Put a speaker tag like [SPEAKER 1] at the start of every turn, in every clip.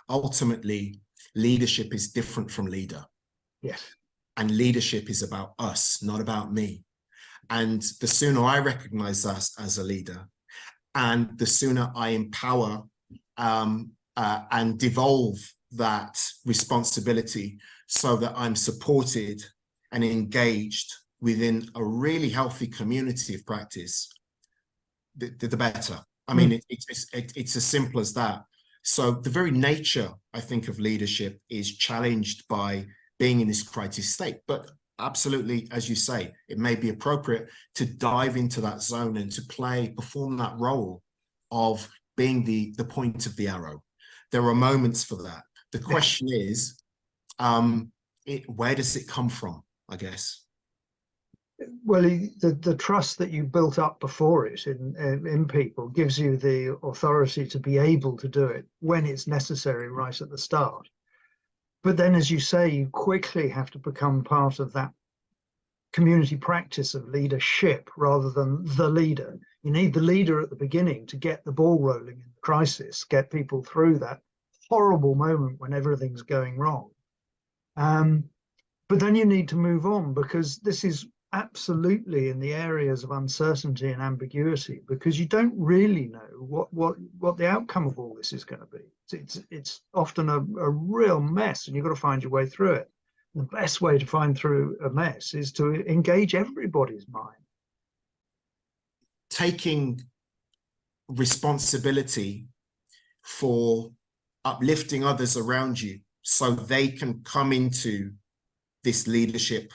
[SPEAKER 1] ultimately leadership is different from leader.
[SPEAKER 2] Yes. And
[SPEAKER 1] leadership is about us, not about me. And the sooner I recognize us as a leader, and the sooner I empower and devolve that responsibility so that I'm supported and engaged within a really healthy community of practice, the better. I mean, it's as simple as that. So the very nature, I think, of leadership is challenged by being in this crisis state. But absolutely, as you say, it may be appropriate to dive into that zone and to perform that role of being the point of the arrow. There are moments for that. The question is, where does it come from, I guess?
[SPEAKER 2] Well, the trust that you built up before it in people gives you the authority to be able to do it when it's necessary right at the start. But then, as you say, you quickly have to become part of that community practice of leadership rather than the leader. You need the leader at the beginning to get the ball rolling in the crisis, get people through that horrible moment when everything's going wrong. But then you need to move on, because this is absolutely in the areas of uncertainty and ambiguity, because you don't really know what the outcome of all this is going to be. It's often a real mess, and you've got to find your way through it. The best way to find through a mess is to engage everybody's mind.
[SPEAKER 1] Taking responsibility for uplifting others around you so they can come into this leadership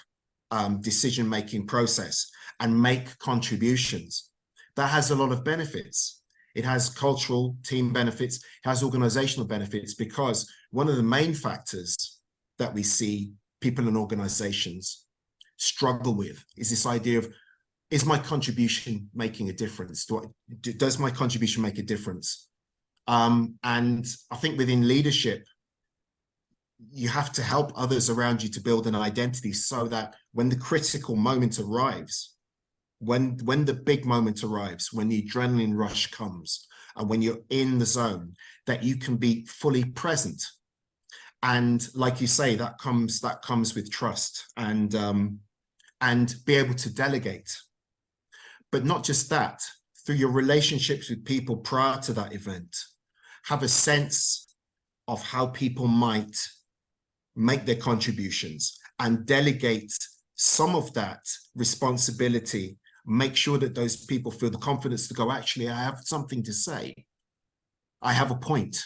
[SPEAKER 1] decision-making process and make contributions. That has a lot of benefits. It has cultural team benefits, it has organizational benefits, because one of the main factors that we see people and organizations struggle with is this idea of, is my contribution making a difference? Does my contribution make a difference? And I think within leadership, you have to help others around you to build an identity so that when the critical moment arrives, when the big moment arrives, when the adrenaline rush comes, and when you're in the zone, that you can be fully present. And like you say, that comes with trust and be able to delegate. But not just that, through your relationships with people prior to that event, have a sense of how people might make their contributions and delegate some of that responsibility. Make sure that those people feel the confidence to go, actually, I have something to say. I have a point.